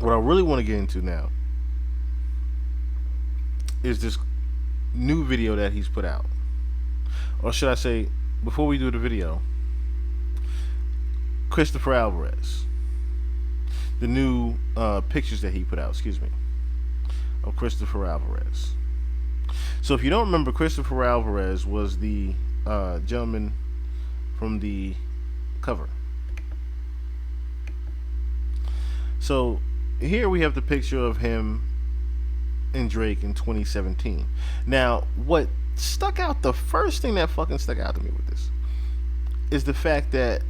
What I really want to get into now is this new video that he's put out. Or should I say, before we do the video, Christopher Alvarez, the new pictures that he put out, excuse me, of Christopher Alvarez. So if you don't remember, Christopher Alvarez was the gentleman from the cover. So here we have the picture of him and Drake in 2017. Now, what stuck out, the first thing that fucking stuck out to me with this is the fact that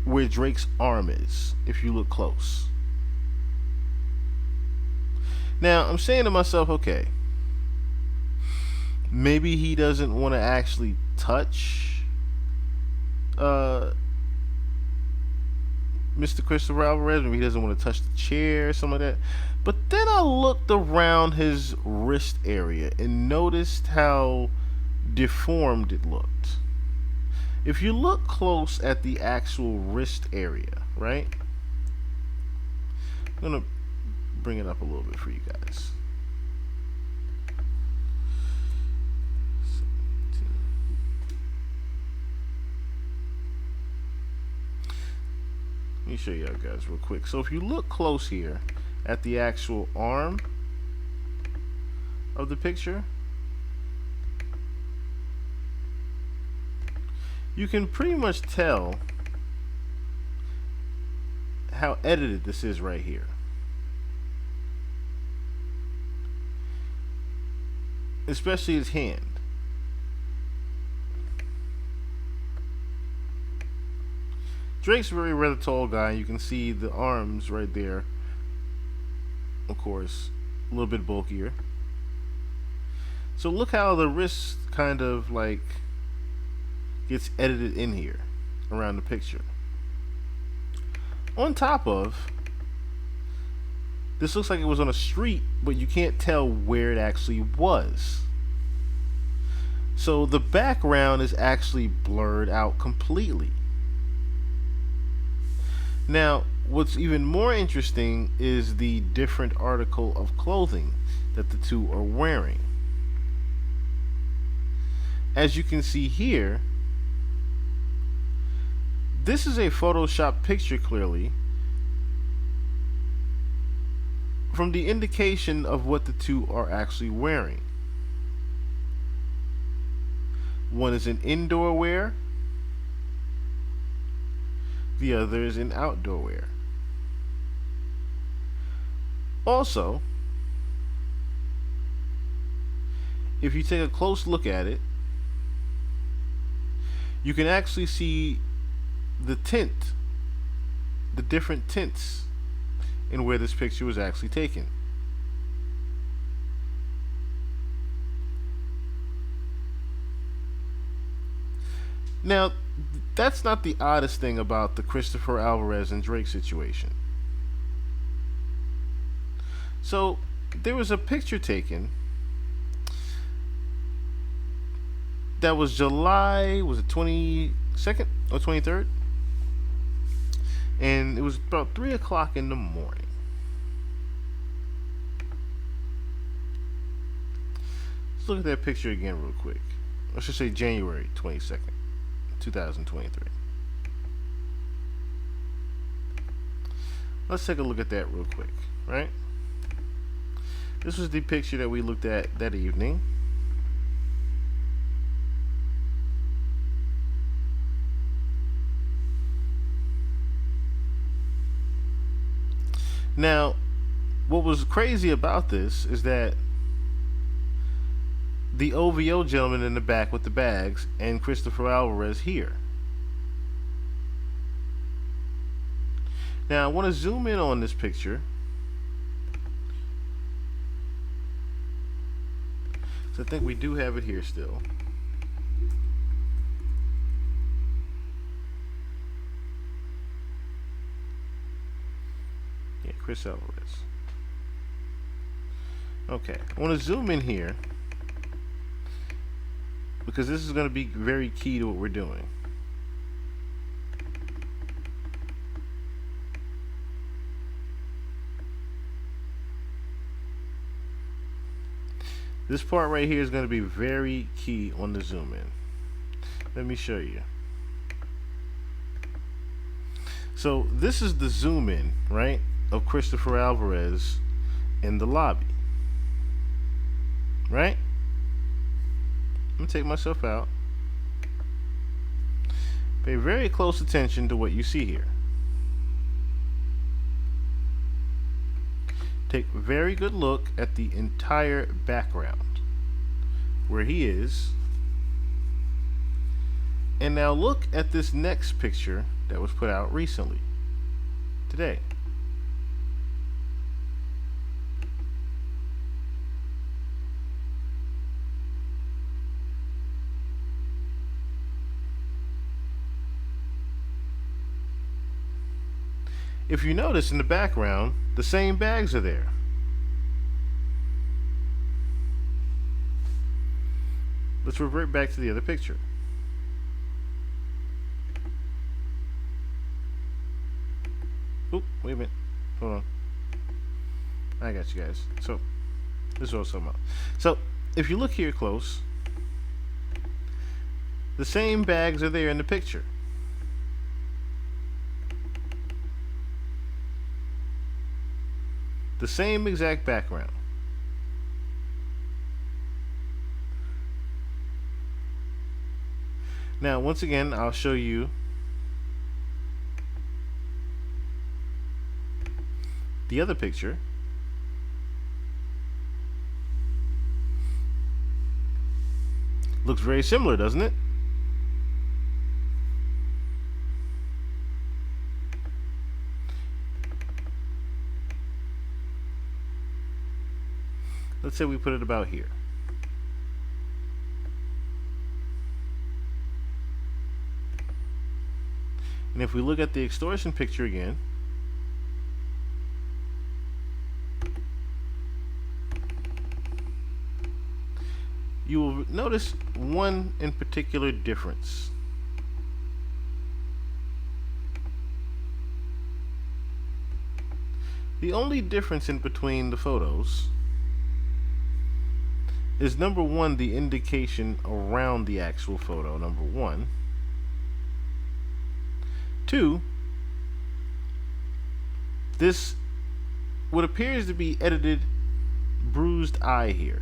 where Drake's arm is, if you look close. Now, I'm saying to myself, okay, maybe he doesn't want to actually touch Mr. Christopher Alvarez. Maybe he doesn't want to touch the chair or something like that. But then I looked around his wrist area and noticed how deformed it looked. If you look close at the actual wrist area, right? I'm going to bring it up a little bit for you guys. Let me show you guys real quick. So if you look close here at the actual arm of the picture, you can pretty much tell how edited this is right here. Especially his hand. Drake's a very rather tall guy. You can see the arms right there. Of course, a little bit bulkier. So look how the wrist kind of like gets edited in here around the picture. On top of, this looks like it was on a street, but you can't tell where it actually was. So the background is actually blurred out completely. Now, what's even more interesting is the different article of clothing that the two are wearing. As you can see here, this is a Photoshop picture clearly from the indication of what the two are actually wearing. One is in indoor wear, the other is in outdoor wear. Also, if you take a close look at it, you can actually see the tint, the different tints in where this picture was actually taken. Now, that's not the oddest thing about the Christopher Alvarez and Drake situation. So, there was a picture taken that was July, was it 22nd or 23rd? And it was about 3 o'clock in the morning. Let's look at that picture again real quick. I should say January 22nd, 2023. Let's take a look at that real quick, right? This was the picture that we looked at that evening. Now, what was crazy about this is that the OVO gentleman in the back with the bags and Christopher Alvarez here. Now, I want to zoom in on this picture. So I think we do have it here still. Yeah, Chris Alvarez. Okay, I want to zoom in here because this is going to be very key to what we're doing. This part right here is going to be very key on the zoom in. Let me show you. So this is the zoom in, right, of Christopher Alvarez in the lobby, right? I'm gonna take myself out. Pay very close attention to what you see here. Take a very good look at the entire background where he is. And now look at this next picture that was put out recently, today. If you notice in the background, the same bags are there. Let's revert back to the other picture. Oop, wait a minute. Hold on. I got you guys. So, this is what I'm talking about. So, if you look here close, the same bags are there in the picture. The same exact background. Now, once again, I'll show you the other picture. Looks very similar, doesn't it? Let's say we put it about here. And if we look at the extortion picture again, you will notice one in particular difference. The only difference in between the photos is, number one, the indication around the actual photo, number one. Two, this what appears to be edited bruised eye here.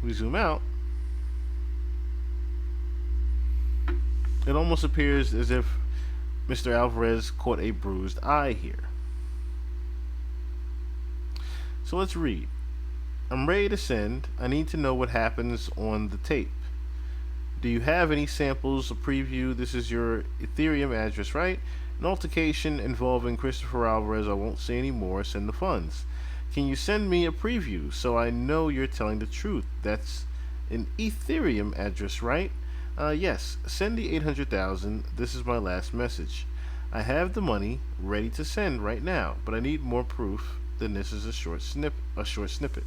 We zoom out, it almost appears as if Mr. Alvarez caught a bruised eye here. So let's read. I'm ready to send. I need to know what happens on the tape. Do you have any samples, a preview? This is your Ethereum address, right? An altercation involving Christopher Alvarez. I won't say any more. Send the funds. Can you send me a preview so I know you're telling the truth? That's an Ethereum address, right? Yes. Send the 800,000. This is my last message. I have the money ready to send right now, but I need more proof than this is a short snippet.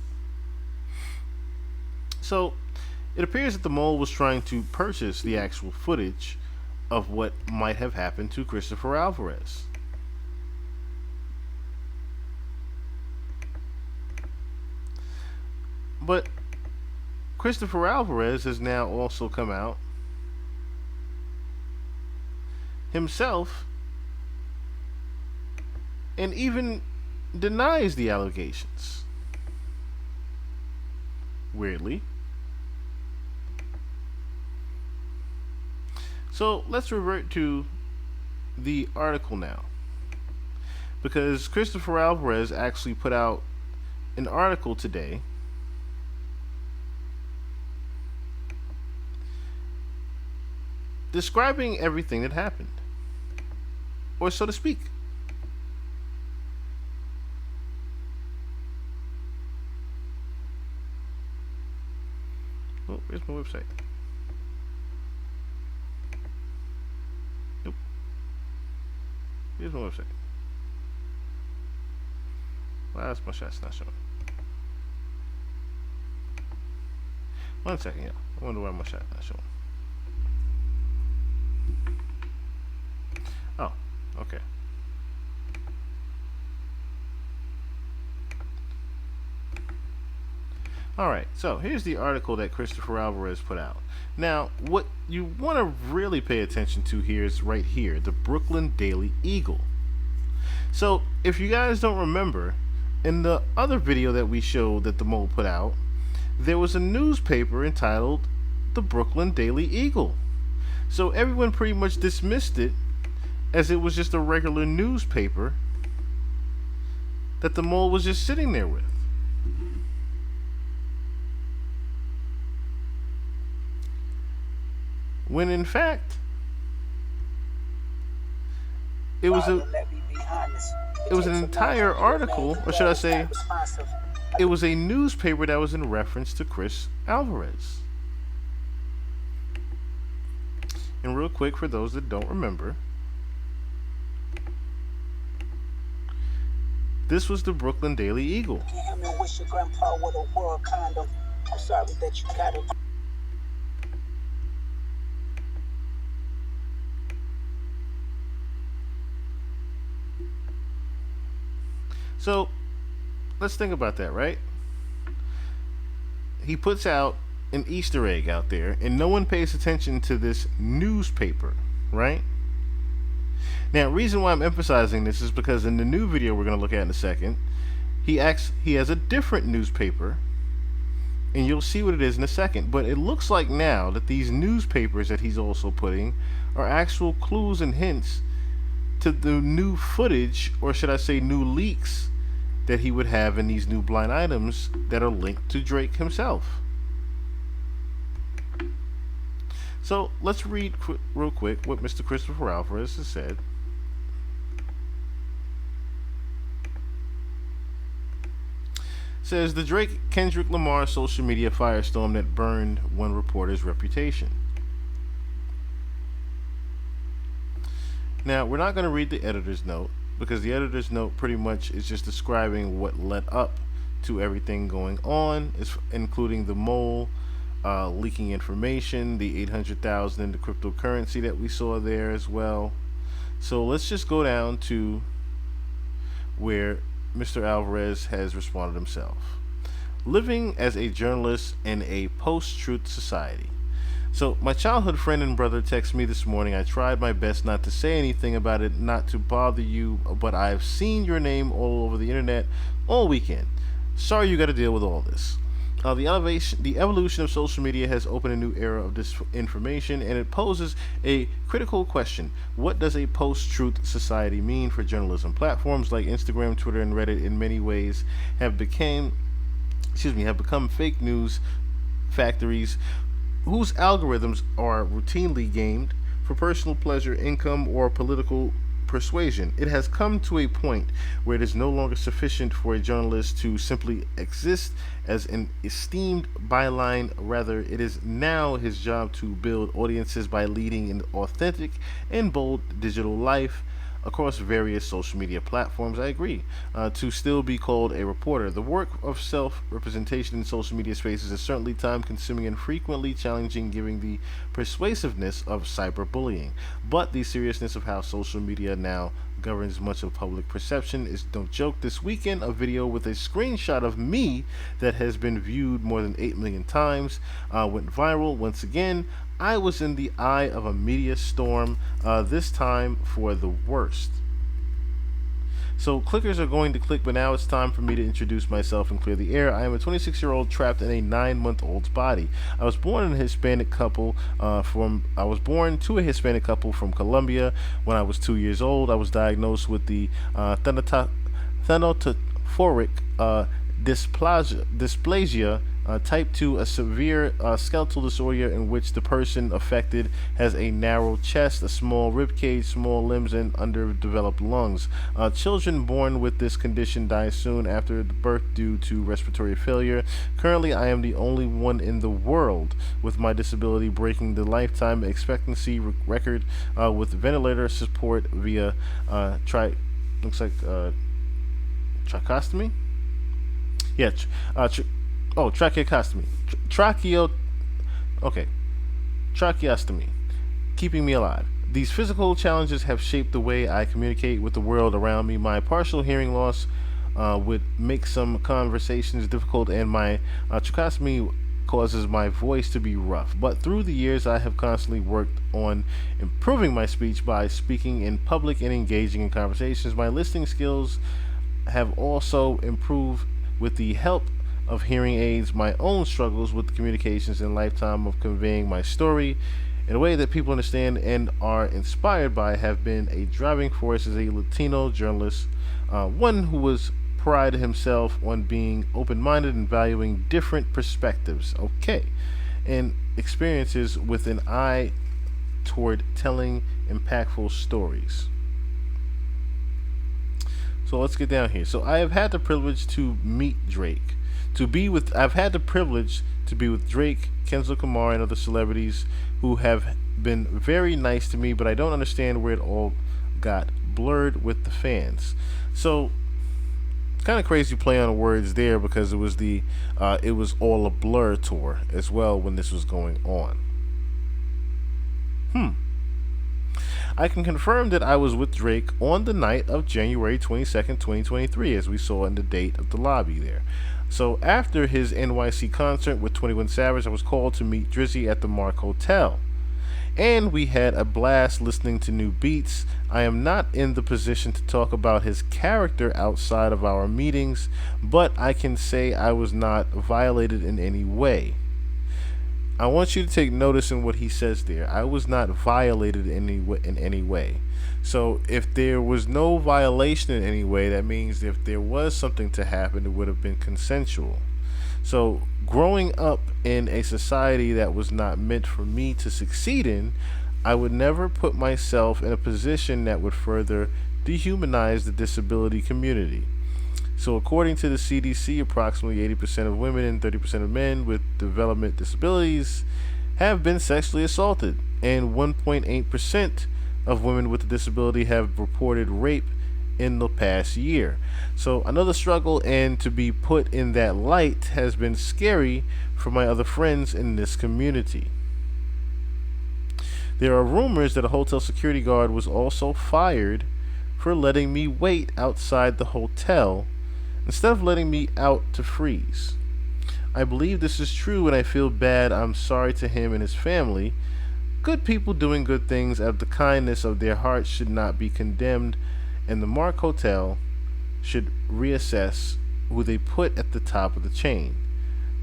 So, it appears that the mole was trying to purchase the actual footage of what might have happened to Christopher Alvarez. But Christopher Alvarez has now also come out himself and even denies the allegations. Weirdly. So let's revert to the article now, because Christopher Alvarez actually put out an article today describing everything that happened, or so to speak. Oh, where's my website? Nope. Here's my website. Why is my shot's not showing? 1 second, yeah. I wonder why my shot's not showing. Oh, okay. All right, so here's the article that Christopher Alvarez put out. Now, what you want to really pay attention to here is right here, the Brooklyn Daily Eagle. So, if you guys don't remember, in the other video that we showed that the mole put out, there was a newspaper entitled the Brooklyn Daily Eagle. So everyone pretty much dismissed it as it was just a regular newspaper that the mole was just sitting there with. When in fact, it was an entire article, or should I say, it was a newspaper that was in reference to Chris Alvarez. And real quick, for those that don't remember, this was the Brooklyn Daily Eagle. So, let's think about that, right? He puts out an Easter egg out there, and no one pays attention to this newspaper, right? Now, reason why I'm emphasizing this is because in the new video we're going to look at in a second, he has a different newspaper, and you'll see what it is in a second. But it looks like now that these newspapers that he's also putting are actual clues and hints to the new footage, or should I say new leaks, that he would have in these new blind items that are linked to Drake himself. So let's read real quick what Mr. Christopher Alvarez has said. Says the Drake Kendrick Lamar social media firestorm that burned one reporter's reputation. Now, we're not going to read the editor's note, because the editor's note pretty much is just describing what led up to everything going on, including the mole leaking information, the 800,000 in the cryptocurrency that we saw there as well. So let's just go down to where Mr. Alvarez has responded himself. Living as a journalist in a post-truth society. So my childhood friend and brother texted me this morning. I tried my best not to say anything about it, not to bother you, but I've seen your name all over the internet all weekend. Sorry you got to deal with all this. The evolution of social media has opened a new era of disinformation, and it poses a critical question. What does a post-truth society mean for journalism? Platforms like Instagram, Twitter, and Reddit in many ways have become fake news factories whose algorithms are routinely gamed for personal pleasure, income, or political persuasion. It has come to a point where it is no longer sufficient for a journalist to simply exist as an esteemed byline. Rather, it is now his job to build audiences by leading an authentic and bold digital life across various social media platforms. I agree. To still be called a reporter. The work of self-representation in social media spaces is certainly time-consuming and frequently challenging given the persuasiveness of cyberbullying. But the seriousness of how social media now governs much of public perception is no joke. This weekend, a video with a screenshot of me that has been viewed more than 8 million times went viral once again. I was in the eye of a media storm, this time for the worst. So clickers are going to click, but now it's time for me to introduce myself and clear the air. I am a 26-year-old trapped in a 9-month-old's body. I was born to a Hispanic couple from Colombia. When I was 2 years old, I was diagnosed with the thanatophoric dysplasia type 2, a severe skeletal disorder in which the person affected has a narrow chest, a small rib cage, small limbs, and underdeveloped lungs. Children born with this condition die soon after birth due to respiratory failure. Currently, I am the only one in the world with my disability, breaking the lifetime expectancy record with ventilator support via tracheostomy. Yeah, tracheostomy. Tracheostomy, keeping me alive. These physical challenges have shaped the way I communicate with the world around me. My partial hearing loss would make some conversations difficult, and my tracheostomy causes my voice to be rough. But through the years, I have constantly worked on improving my speech by speaking in public and engaging in conversations. My listening skills have also improved with the help of hearing aids. My own struggles with the communications and lifetime of conveying my story in a way that people understand and are inspired by have been a driving force as a Latino journalist, one who was prided himself on being open-minded and valuing different perspectives, okay, and experiences with an eye toward telling impactful stories. So let's get down here. So I have had the privilege to meet Drake, I've had the privilege to be with Drake, Kendrick Lamar, and other celebrities who have been very nice to me, but I don't understand where it all got blurred with the fans. So kind of crazy play on words there, because it was all a blur tour as well when this was going on. I can confirm that I was with Drake on the night of January 22nd, 2023, as we saw in the date of the lobby there. So after his NYC concert with 21 Savage, I was called to meet Drizzy at the Mark Hotel, and we had a blast listening to new beats. I am not in the position to talk about his character outside of our meetings, but I can say I was not violated in any way. I want you to take notice in what he says there. I was not violated in any way. So if there was no violation in any way, that means if there was something to happen, it would have been consensual. So growing up in a society that was not meant for me to succeed in, I would never put myself in a position that would further dehumanize the disability community. So according to the CDC, approximately 80% of women and 30% of men with development disabilities have been sexually assaulted, and 1.8% of women with a disability have reported rape in the past year. So another struggle, and to be put in that light has been scary for my other friends in this community. There are rumors that a hotel security guard was also fired for letting me wait outside the hotel instead of letting me out to freeze. I believe this is true, and I feel bad. I'm sorry to him and his family. Good people doing good things out of the kindness of their hearts should not be condemned, and the Mark Hotel should reassess who they put at the top of the chain.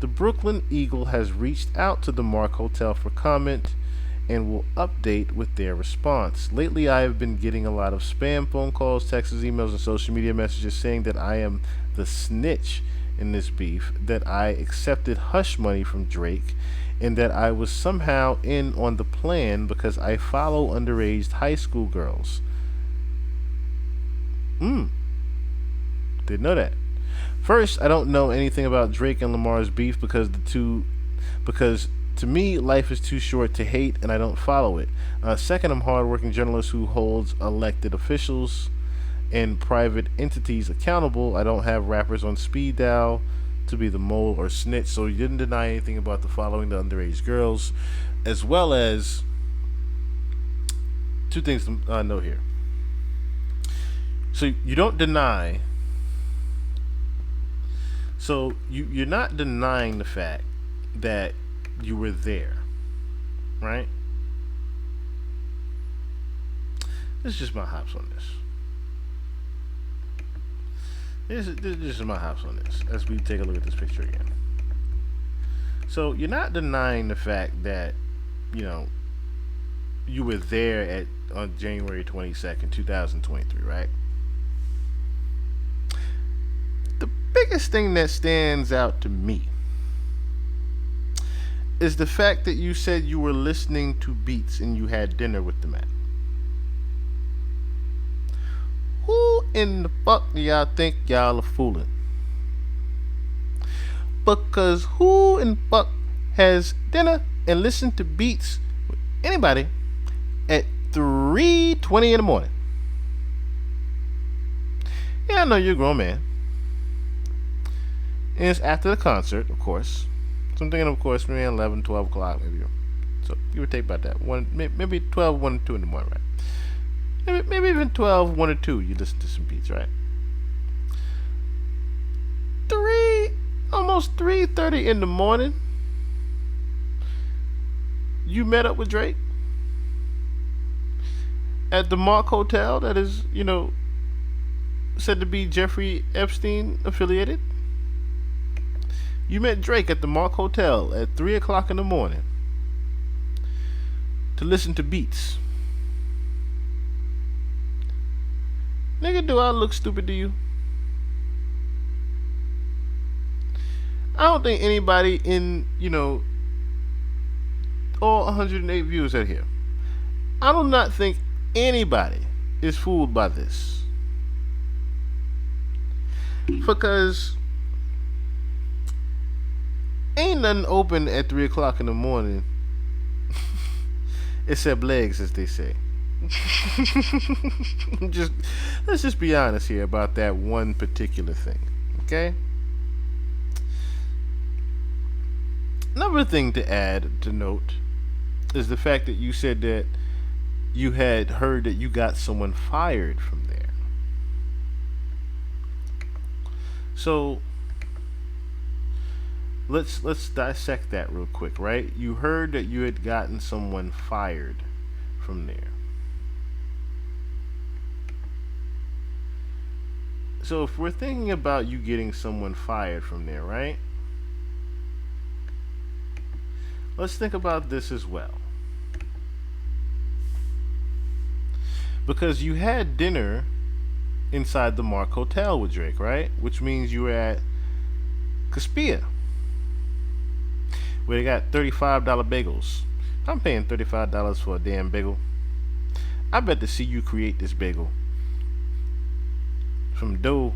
The Brooklyn Eagle has reached out to the Mark Hotel for comment and will update with their response. Lately, I have been getting a lot of spam phone calls, texts, emails, and social media messages saying that I am the snitch in this beef, that I accepted hush money from Drake, and that I was somehow in on the plan because I follow underage high school girls. Didn't know that. First, I don't know anything about Drake and Lamar's beef because to me, life is too short to hate, and I don't follow it. Second, I'm a hardworking journalist who holds elected officials and private entities accountable. I don't have rappers on speed dial to be the mole or snitch, so you didn't deny anything about the following the underage girls, as well as two things to note here. So you don't deny. So you're not denying the fact that you were there, right? This is just my hops on this. This is my hops on this as we take a look at this picture again. So you're not denying the fact that, you were there on January 22nd, 2023, right? The biggest thing that stands out to me is the fact that you said you were listening to beats and you had dinner with the man. Who in the fuck do y'all think y'all are fooling? Because who in the fuck has dinner and listened to beats with anybody at 3:20 in the morning? Yeah, I know you're a grown man. And it's after the concert, of course. So I'm thinking, of course, maybe 11, 12 o'clock, maybe. So you would take about that. Maybe 12, 1, 2 in the morning, right? Maybe even 12, 1 or 2, you listen to some beats, right? almost 3:30 in the morning, you met up with Drake at the Mark Hotel that is, said to be Jeffrey Epstein affiliated. You met Drake at the Mark Hotel at 3 o'clock in the morning to listen to beats. Nigga, do I look stupid to you? I don't think anybody in, all 108 viewers out here, I do not think anybody is fooled by this. Because ain't nothing open at 3 o'clock in the morning except legs, as they say. Let's just be honest here about that one particular thing, okay? Another thing to add to note is the fact that you said that you had heard that you got someone fired from there. So let's dissect that real quick, right? You heard that you had gotten someone fired from there. So if we're thinking about you getting someone fired from there, right? Let's think about this as well. Because you had dinner inside the Mark Hotel with Drake, right? Which means you were at Caspia, where they got $35 bagels. I'm paying $35 for a damn bagel. I bet to see you create this bagel from dough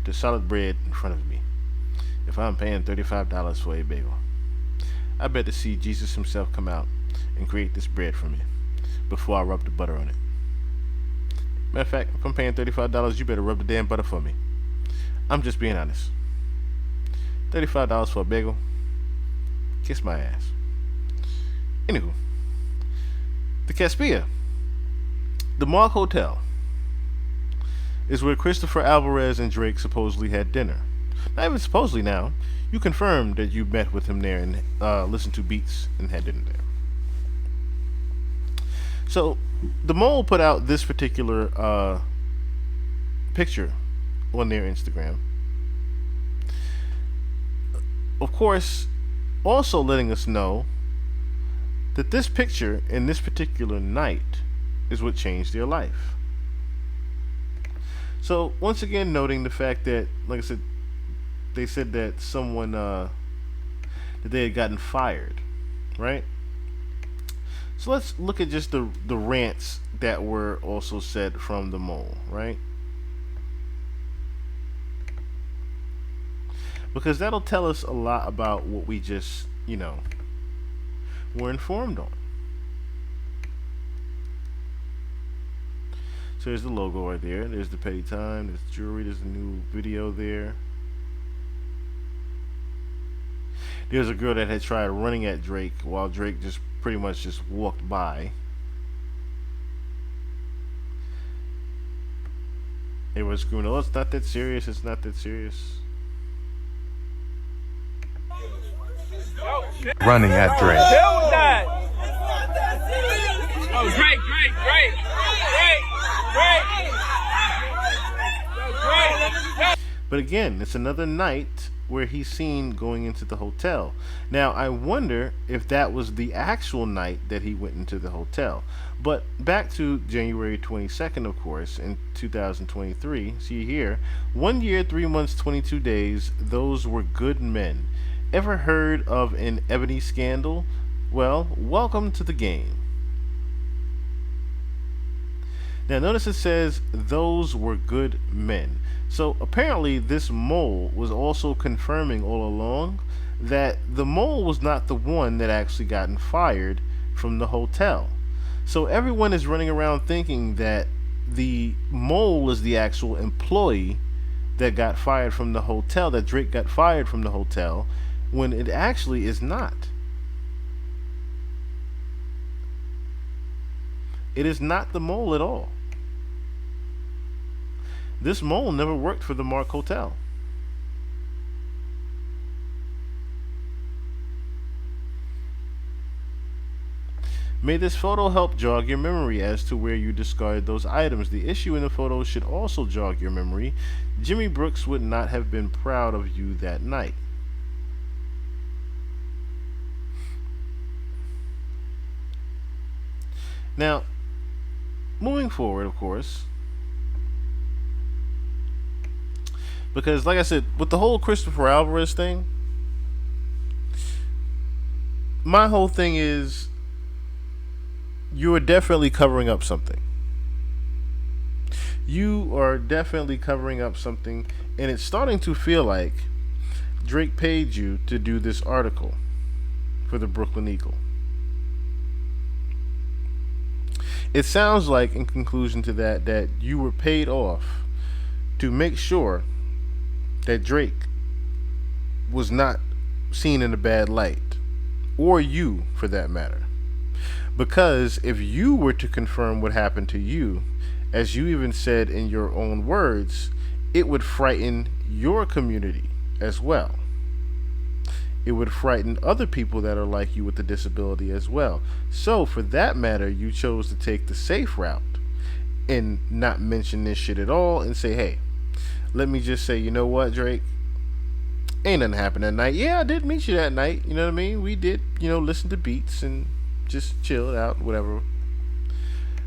to solid bread in front of me. If I'm paying $35 for a bagel, I bet to see Jesus himself come out and create this bread for me before I rub the butter on it. Matter of fact, if I'm paying $35, you better rub the damn butter for me. I'm just being honest. $35 for a bagel? Kiss my ass. Anywho, the Caspia, the Mark Hotel, is where Christopher Alvarez and Drake supposedly had dinner. Not even supposedly now. You confirmed that you met with him there and listened to beats and had dinner there. So, the Mole put out this particular picture on their Instagram. Of course, also letting us know that this picture and this particular night is what changed their life. So, once again, noting the fact that, like I said, they said that someone, that they had gotten fired, right? So let's look at just the rants that were also said from the Mole, right? Because that'll tell us a lot about what we just, were informed on. So there's the logo right there. There's the Petty Time. There's jewelry. There's a new video there. There's a girl that had tried running at Drake while Drake just pretty much just walked by. They were screaming, "Oh, it's not that serious. It's not that serious." Running at Drake. Oh, Drake. But again, it's another night where he's seen going into the hotel. Now, I wonder if that was the actual night that he went into the hotel. But back to January 22nd, of course, in 2023. See here, 1 year, 3 months, 22 days. Those were good men. Ever heard of an Ebony scandal? Well, welcome to the game. Now notice it says those were good men. So apparently this Mole was also confirming all along that the Mole was not the one that actually gotten fired from the hotel. So everyone is running around thinking that the Mole is the actual employee that got fired from the hotel, that Drake got fired from the hotel, when it actually is not. It is not the Mole at all. This Mole never worked for the Mark Hotel. May this photo help jog your memory as to where you discarded those items. The issue in the photo should also jog your memory. Jimmy Brooks would not have been proud of you that night. Now, moving forward, of course, because like I said, with the whole Christopher Alvarez thing, my whole thing is you are definitely covering up something. You are definitely covering up something, and it's starting to feel like Drake paid you to do this article for the Brooklyn Eagle. It sounds like, in conclusion to that, that you were paid off to make sure that Drake was not seen in a bad light, or you, for that matter. Because if you were to confirm what happened to you, as you even said in your own words, it would frighten your community as well. It would frighten other people that are like you with a disability as well. So, for that matter, you chose to take the safe route and not mention this shit at all and say, hey, let me just say, you know what, Drake? Ain't nothing happened that night. Yeah, I did meet you that night. You know what I mean? We did, listen to beats and just chill out, whatever.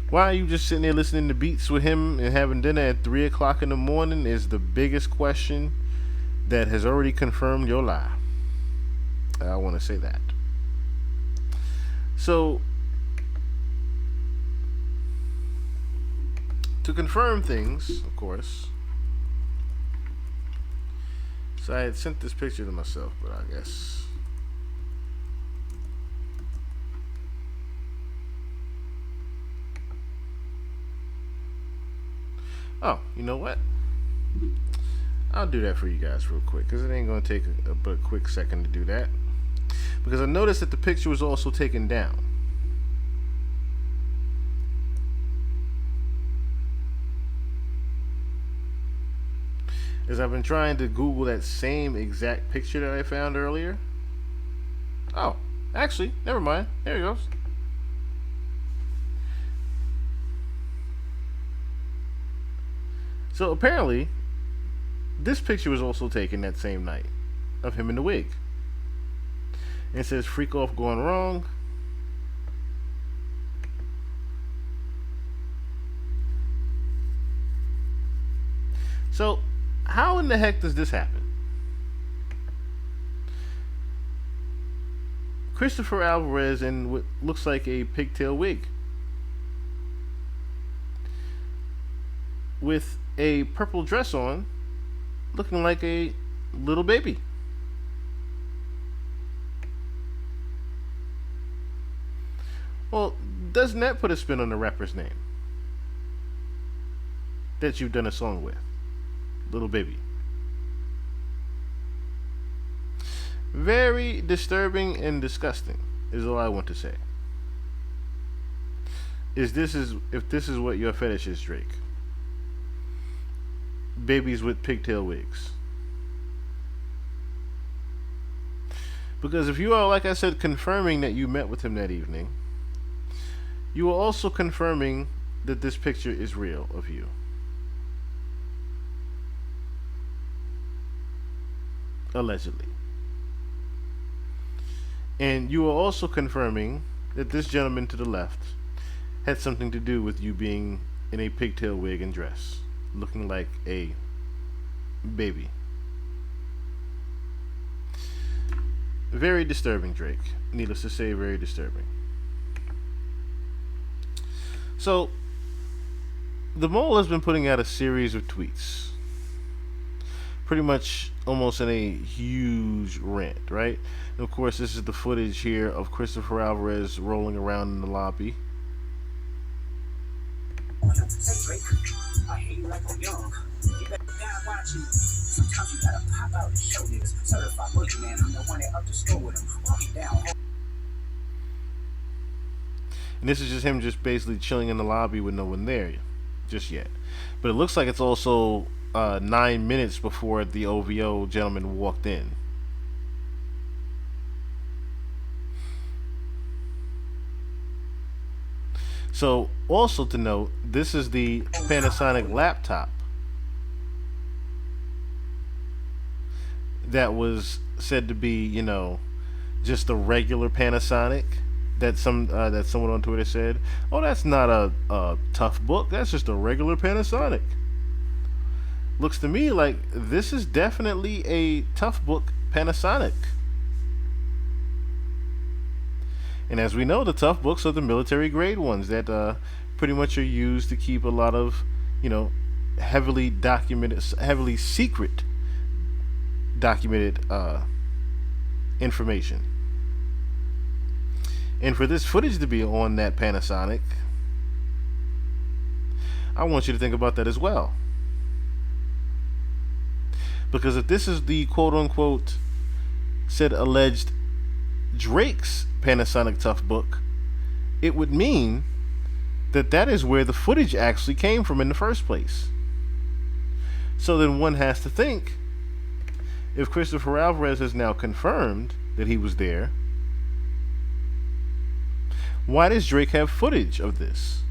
Why are you just sitting there listening to beats with him and having dinner at 3 o'clock in the morning is the biggest question that has already confirmed your lie. I want to say that. So, to confirm things, of course. So I had sent this picture to myself, but I guess. Oh, you know what? I'll do that for you guys real quick, because it ain't going to take but a quick second to do that. Because I noticed that the picture was also taken down. As I've been trying to Google that same exact picture that I found earlier. Oh, actually, never mind. There it goes. So apparently, this picture was also taken that same night of him in the wig. And it says freak off going wrong. So, how in the heck does this happen? Christopher Alvarez in what looks like a pigtail wig, with a purple dress on, looking like a little baby. Well, doesn't that put a spin on the rapper's name that you've done a song with? Little Baby. Very disturbing and disgusting is all I want to say. If this is what your fetish is, Drake. Babies with pigtail wigs. Because if you are, like I said, confirming that you met with him that evening, you are also confirming that this picture is real of you. Allegedly. And you are also confirming that this gentleman to the left had something to do with you being in a pigtail wig and dress, looking like a baby. Very disturbing, Drake. Needless to say, very disturbing. So, the Mole has been putting out a series of tweets, pretty much almost in a huge rant, right? And of course, this is the footage here of Christopher Alvarez rolling around in the lobby. Hey Drake, I hear you like I'm young. You better down watching. Sometimes you gotta pop out and show niggas. Certified boogeyman, I'm the one that up to school with him. Walking down. And this is just him just basically chilling in the lobby with no one there just yet. But it looks like it's also 9 minutes before the OVO gentleman walked in. So, also to note, this is the Panasonic laptop that was said to be, just a regular Panasonic. That someone on Twitter said, "Oh, that's not a tough book. That's just a regular Panasonic." Looks to me like this is definitely a tough book Panasonic. And as we know, the tough books are the military grade ones that pretty much are used to keep a lot of, you know, heavily documented, heavily secret documented information. And for this footage to be on that Panasonic, I want you to think about that as well. Because if this is the quote unquote said alleged Drake's Panasonic Tough book, it would mean that that is where the footage actually came from in the first place. So then one has to think, if Christopher Alvarez has now confirmed that he was there, why does Drake have footage of this?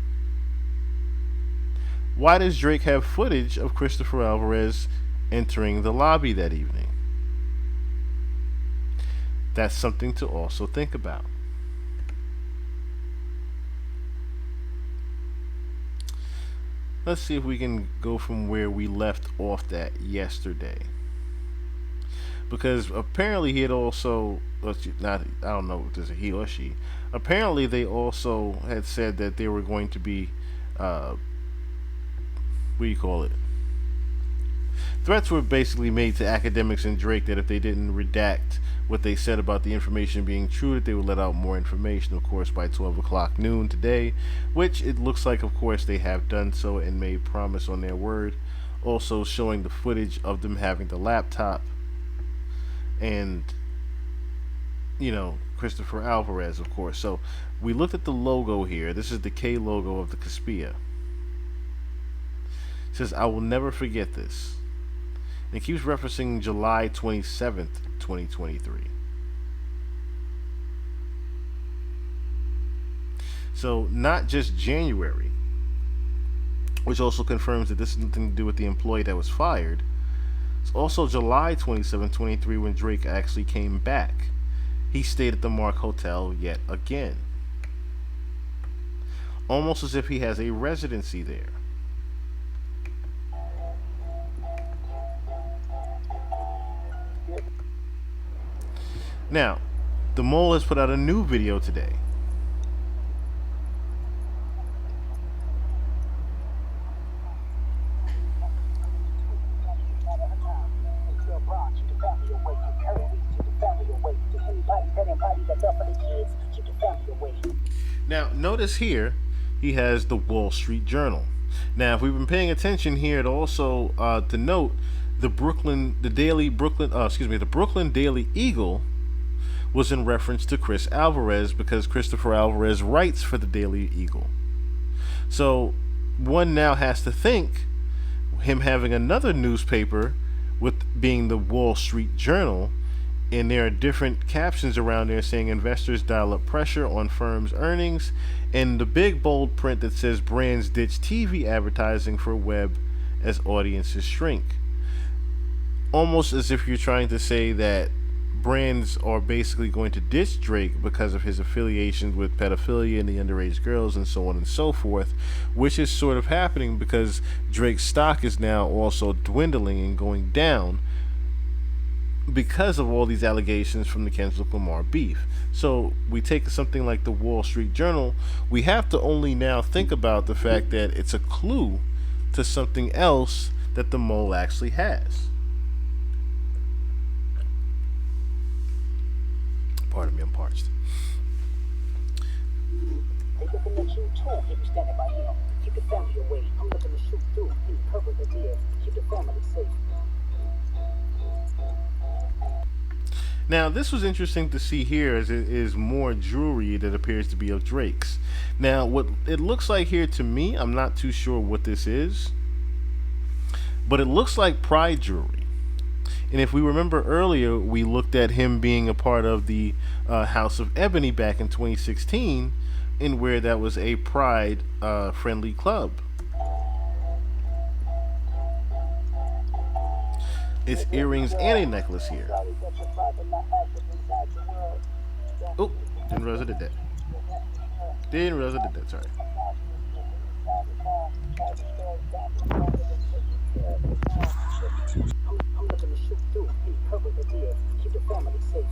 Why does Drake have footage of Christopher Alvarez entering the lobby that evening? That's something to also think about. Let's see if we can go from where we left off that yesterday. Because apparently he had also, not, I don't know if there's a he or she, apparently they also had said that they were going to be, what do you call it? Threats were basically made to academics and Drake that if they didn't redact what they said about the information being true, that they would let out more information, of course, by 12 o'clock noon today, which it looks like, of course, they have done so and made promise on their word. Also showing the footage of them having the laptop and, Christopher Alvarez, of course. So we looked at the logo here. This is the K logo of the Caspia. It says, "I will never forget this." And it keeps referencing July 27th, 2023. So not just January, which also confirms that this has nothing to do with the employee that was fired. It's also July 27, 23 when Drake actually came back. He stayed at the Mark Hotel yet again. Almost as if he has a residency there. Now, the Mole has put out a new video today. Now, notice here, he has the Wall Street Journal. Now, if we've been paying attention here, it also to note the Brooklyn Daily Eagle was in reference to Chris Alvarez because Christopher Alvarez writes for the Daily Eagle. So one now has to think him having another newspaper with being the Wall Street Journal, and there are different captions around there saying investors dial up pressure on firms' earnings, and the big bold print that says brands ditch TV advertising for web as audiences shrink. Almost as if you're trying to say that brands are basically going to ditch Drake because of his affiliations with pedophilia and the underage girls and so on and so forth, which is sort of happening because Drake's stock is now also dwindling and going down because of all these allegations from the Kendrick Lamar beef. So we take something like the Wall Street Journal, we have to only now think about the fact that it's a clue to something else that the Mole actually has. Pardon me, I'm parched. They looking at you too, if you standing by him. Keep the family away. I'm looking to shoot through. He cover the deal. Keep the family safe. Now, this was interesting to see here as it is more jewelry that appears to be of Drake's. Now, what it looks like here to me, I'm not too sure what this is, but it looks like Pride jewelry. And if we remember earlier, we looked at him being a part of the House of Ebony back in 2016 in where that was a pride friendly club. It's Your baby earrings and a girl. necklace I'm here. sorry that your father not active inside your world. Don't Oh, forget to didn't realize I upgrade. did that. Your rest assured. Didn't realize I did that. Sorry. I'm not just living inside his home. Travel stories got me longer than taking care of his own. I'm looking to shoot through. Hey, cover the deal. Keep the family safe.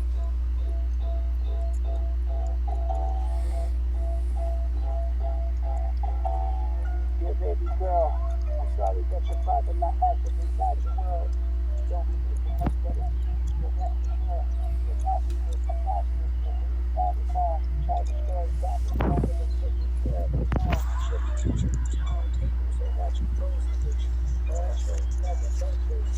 Dear baby girl, I'm sorry that your father not active inside your world. Don't forget to upgrade. Your rest assured. Your passionate, compassionate, living inside his home. Travel stories got me longer than taking care of his own. Every teacher, turntables, and watching pros switch. All trains never rotate.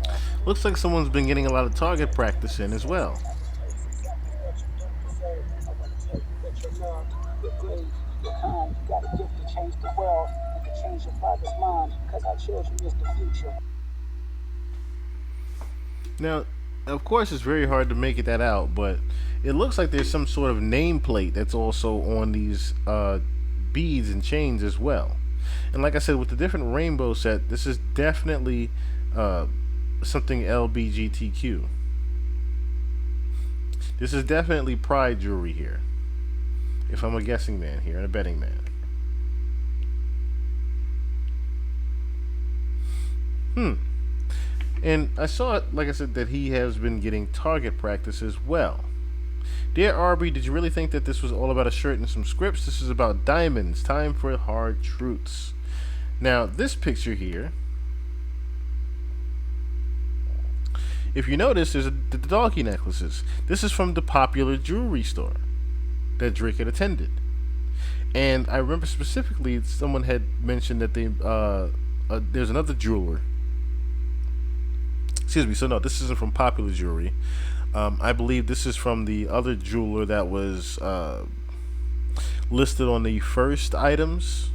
All Looks like someone's been getting a lot of target practice in as well. it's exactly what you do deserve. I want to tell you that you're loved, you're brave, you're kind. You got a gift to change the world and to change your father's mind. Because our children is the future. Now, of course, it's very hard to make it that out, but it looks like there's some sort of nameplate that's also on these beads and chains as well. And like I said, with the different rainbow set, this is definitely uh, something LBGTQ. This is definitely pride jewelry here. If I'm a guessing man here and a betting man. Hmm. And I saw, like I said, that he has been getting target practice as well. Dear Arby, did you really think that this was all about a shirt and some scripts? This is about diamonds. Time for hard truths. Now, this picture here, if you notice, there's the doggy necklaces. This is from the popular jewelry store that Drake had attended. And I remember specifically someone had mentioned that there's another jeweler. Excuse me. So no, this isn't from popular jewelry. I believe this is from the other jeweler that was listed on the first items,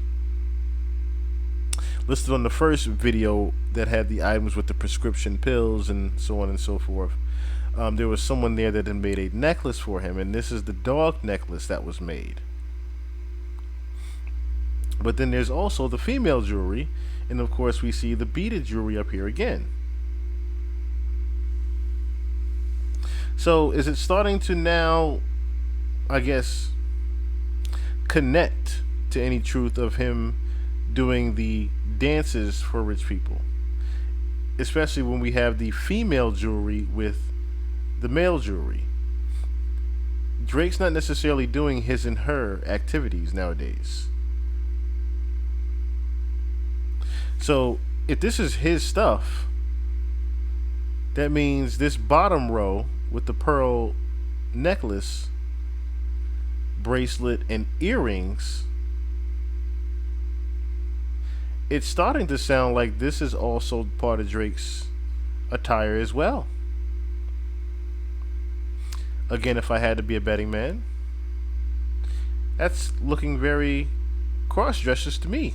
listed on the first video that had the items with the prescription pills and so on and so forth. There was someone there that had made a necklace for him, and this is the dog necklace that was made. But then there's also the female jewelry, and of course we see the beaded jewelry up here again. So is it starting to now, I guess, connect to any truth of him doing the dances for rich people? Especially when we have the female jewelry with the male jewelry. Drake's not necessarily doing his and her activities nowadays. So if this is his stuff, that means this bottom row with the pearl necklace, bracelet, and earrings, it's starting to sound like this is also part of Drake's attire as well. Again, if I had to be a betting man, that's looking very cross-dressers to me.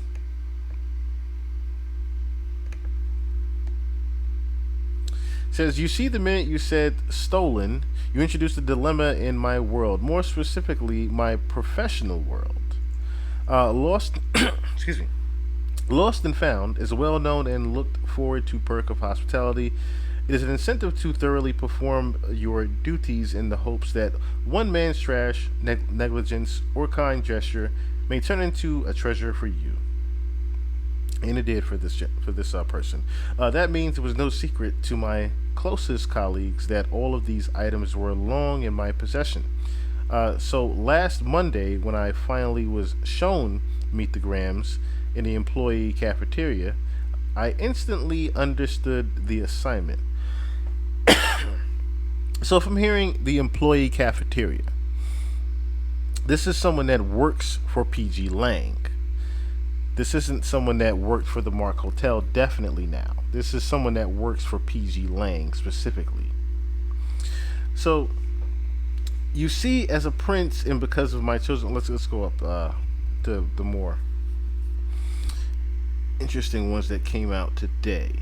Says, you see, the minute you said stolen, you introduced a dilemma in my world, more specifically my professional world. Lost excuse me, Lost and Found is a well-known and looked forward to perk of hospitality. It is an incentive to thoroughly perform your duties in the hopes that one man's trash, negligence, or kind gesture may turn into a treasure for you. And it did for this person. That means it was no secret to my closest colleagues that all of these items were long in my possession. So last Monday, when I finally was shown Meet the Grams in the employee cafeteria, I instantly understood the assignment. So if I'm hearing the employee cafeteria, this is someone that works for PG Lang. This isn't someone that worked for the Mark Hotel, definitely now. This is someone that works for PG Lang specifically. So you see, as a prince, and because of my children, let's go up to the more interesting ones that came out today.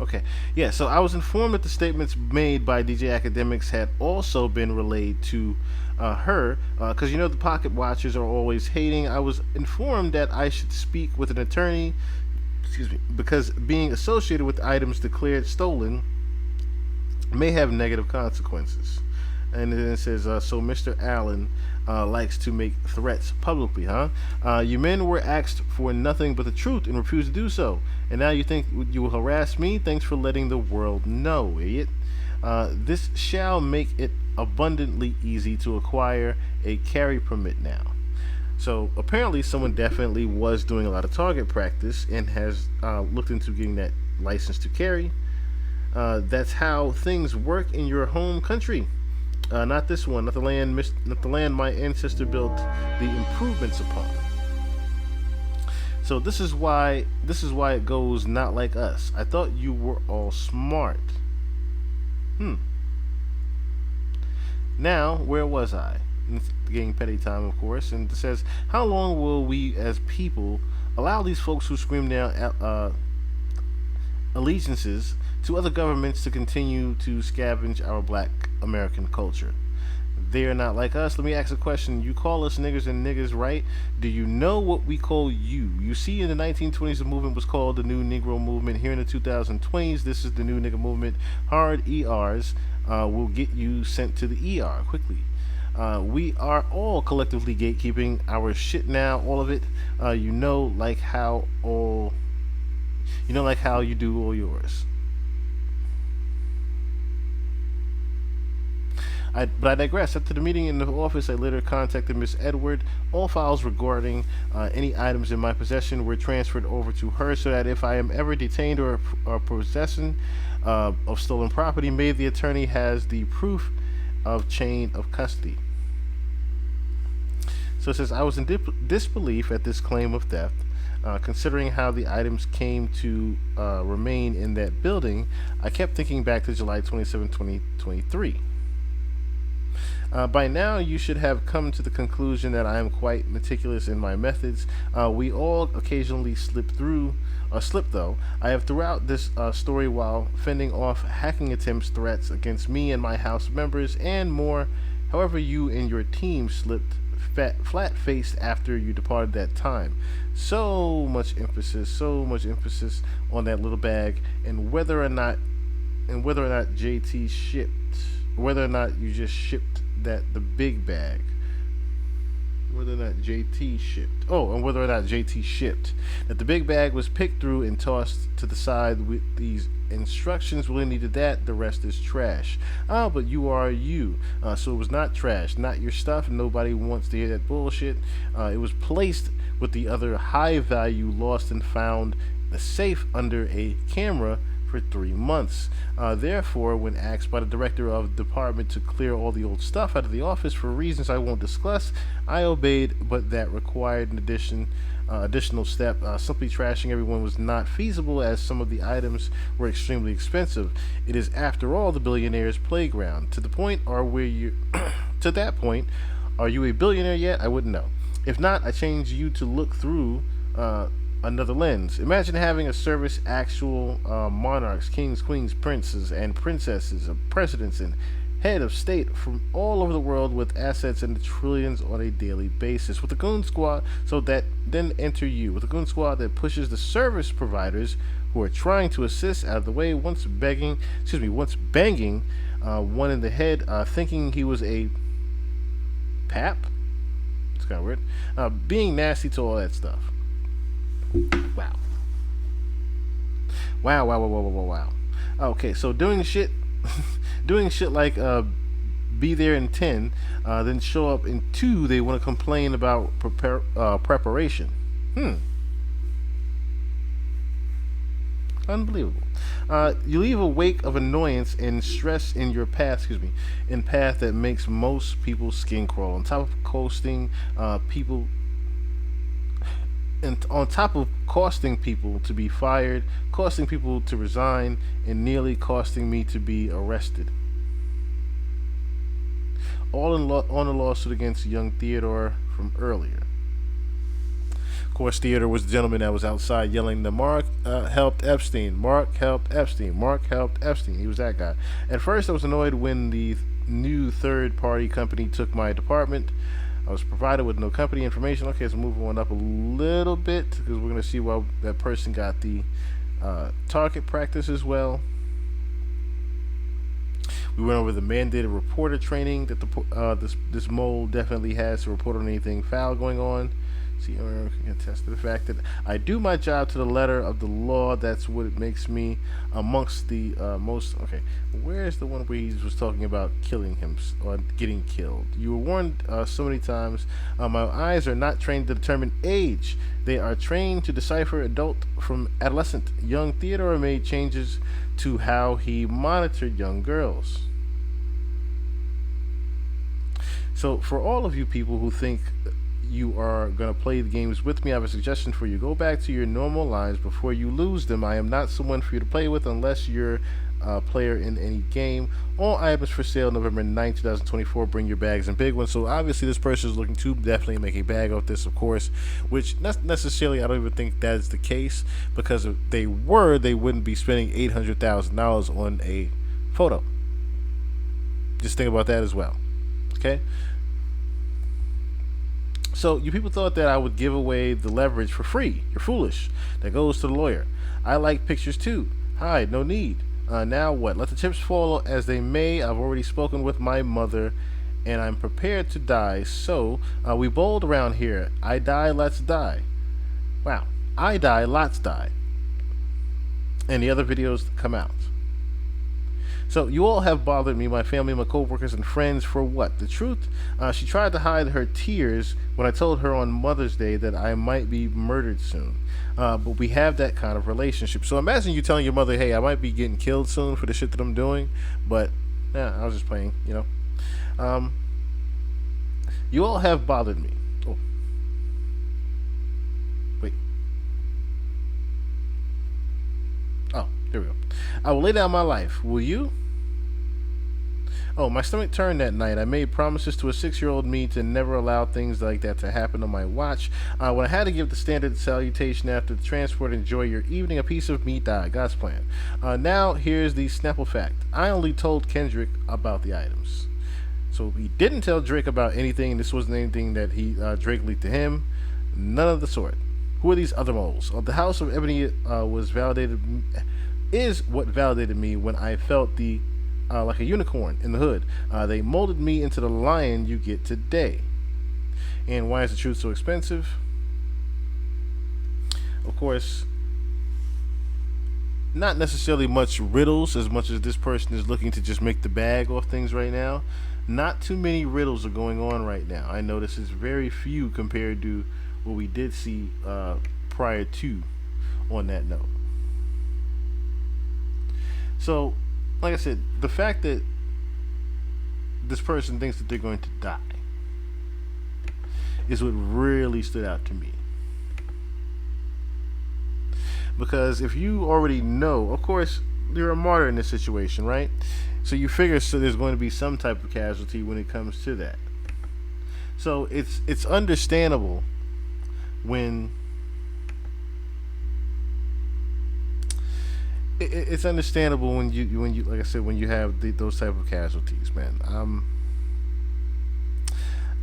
Okay. Yeah, so I was informed that the statements made by DJ Academics had also been relayed to her, because you know the pocket watchers are always hating. I was informed that I should speak with an attorney, excuse me, because being associated with items declared stolen may have negative consequences. And then it says, so Mr. Allen likes to make threats publicly, huh? You men were asked for nothing but the truth and refused to do so. And now you think you will harass me? Thanks for letting the world know, idiot. This shall make it abundantly easy to acquire a carry permit now. So apparently, someone definitely was doing a lot of target practice and has looked into getting that license to carry. That's how things work in your home country. Not this one, not the land my ancestor built the improvements upon. So this is why it goes not like us. I thought you were all smart. Hmm. Now, where was I? It's getting petty time, of course, and it says, how long will we as people allow these folks who scream down allegiances to other governments to continue to scavenge our black American culture? They're not like us. Let me ask a question. You call us niggers and niggas, right? Do you know what we call you? You see, in the 1920s, the movement was called the New Negro Movement. Here in the 2020s, this is the New Nigga Movement. Hard ERs will get you sent to the ER quickly. We are all collectively gatekeeping our shit now, all of it. You know, like how you do all yours. But I digress. After the meeting in the office, I later contacted Miss Edward. All files regarding any items in my possession were transferred over to her so that if I am ever detained or possession of stolen property, May the attorney has the proof of chain of custody. So it says, I was in disbelief at this claim of theft. Considering how the items came to remain in that building, I kept thinking back to July 27, 2023. By now, you should have come to the conclusion that I am quite meticulous in my methods. We all occasionally slip though. I have throughout this story while fending off hacking attempts, threats against me and my house members, and more. However, you and your team slipped flat-faced after you departed that time. So much emphasis on that little bag and whether or not JT shipped, whether or not you just shipped the big bag, whether or not JT shipped. Oh, and whether or not JT shipped. That the big bag was picked through and tossed to the side with these instructions. Really needed that. The rest is trash. But you are you. So it was not trash. Not your stuff. Nobody wants to hear that bullshit. It was placed with the other high value lost and found the safe under a camera for 3 months. Therefore, when asked by the director of the department to clear all the old stuff out of the office for reasons I won't discuss, I obeyed, but that required an additional step. Simply trashing everyone was not feasible as some of the items were extremely expensive. It is, after all, the billionaire's playground. To the point, are we you? To that point, are you a billionaire yet? I wouldn't know. If not, I change you to look through another lens. Imagine having a service actual monarchs, kings, queens, princes, and princesses, presidents, and head of state from all over the world with assets in the trillions on a daily basis. With the goon squad, so that then enter you with a goon squad that pushes the service providers who are trying to assist out of the way. Once banging one in the head, thinking he was a pap. It's kind of weird. Being nasty to all that stuff. Wow. Wow, wow, wow, wow, wow, wow. Okay, so doing shit doing shit like be there in 10, then show up in 2, they want to complain about preparation. Unbelievable. You leave a wake of annoyance and stress in your path, in path that makes most people's skin crawl. On top of costing people to be fired, costing people to resign, and nearly costing me to be arrested. All on a lawsuit against young Theodore from earlier. course, theater was the gentleman that was outside yelling, "The Mark helped Epstein. Mark helped Epstein. Mark helped Epstein." He was that guy. At first, I was annoyed when the new third-party company took my department. I was provided with no company information. Okay, so move on up a little bit because we're going to see why that person got the target practice as well. We went over the mandated reporter training that this mole definitely has to report on anything foul going on. See, can attest to the fact that I do my job to the letter of the law. That's what it makes me amongst the most. Okay, where's the one where he was talking about killing him or getting killed? You were warned so many times. My eyes are not trained to determine age. They are trained to decipher adult from adolescent. Young Theodore made changes to how he monitored young girls. So, for all of you people who think you are going to play the games with me, I have a suggestion for you. Go back to your normal lines before you lose them. I am not someone for you to play with unless you're a player in any game. All items for sale November 9th, 2024. Bring your bags and big ones. So obviously this person is looking to definitely make a bag of this, of course, which not necessarily, I don't even think that is the case, because if they were, they wouldn't be spending $800,000 on a photo. Just think about that as well. Okay? So you people thought that I would give away the leverage for free. You're foolish. That goes to the lawyer. I like pictures too. Hide, no need. Now what? Let the chips fall as they may. I've already spoken with my mother, and I'm prepared to die. So we bold around here. I die, let's die. Wow. I die, lots die. And the other videos come out. So you all have bothered me, my family, my coworkers, and friends for what? The truth? She tried to hide her tears when I told her on Mother's Day that I might be murdered soon. But we have that kind of relationship. So imagine you telling your mother, "Hey, I might be getting killed soon for the shit that I'm doing," but yeah, I was just playing, you know. You all have bothered me. Oh, wait. Oh, here we go. I will lay down my life. Will you? Oh, my stomach turned that night. I made promises to a 6-year-old me to never allow things like that to happen on my watch. When I had to give the standard salutation after the transport, "Enjoy your evening," a piece of me died. God's plan. Now, here's the Snapple fact. I only told Kendrick about the items. So he didn't tell Drake about anything. This wasn't anything that Drake leaked to him. None of the sort. Who are these other moles? The House of Ebony is what validated me when I felt like a unicorn in the hood. They molded me into the lion you get today. And why is the truth so expensive? Of course, not necessarily much riddles as much as this person is looking to just make the bag off things right now. Not too many riddles are going on right now. I notice it's very few compared to what we did see prior to on that note. So, like I said, the fact that this person thinks that they're going to die is what really stood out to me. Because if you already know, of course, you're a martyr in this situation, right? So you figure there's going to be some type of casualty when it comes to that. So it's understandable when it's understandable when you like I said, when you have those type of casualties, man.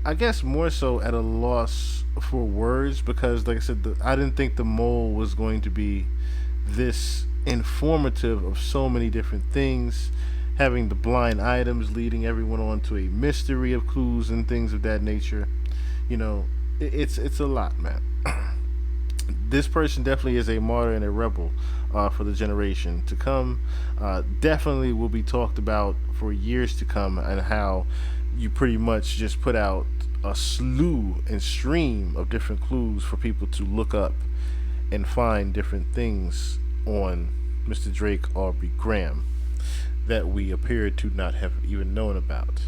I guess more so at a loss for words because, like I said, I didn't think the mole was going to be this informative of so many different things, having the blind items leading everyone on to a mystery of clues and things of that nature. You know, it's a lot, man. This person definitely is a martyr and a rebel for the generation to come. Definitely will be talked about for years to come, and how you pretty much just put out a slew and stream of different clues for people to look up and find different things on Mr. Drake Aubrey Graham that we appear to not have even known about.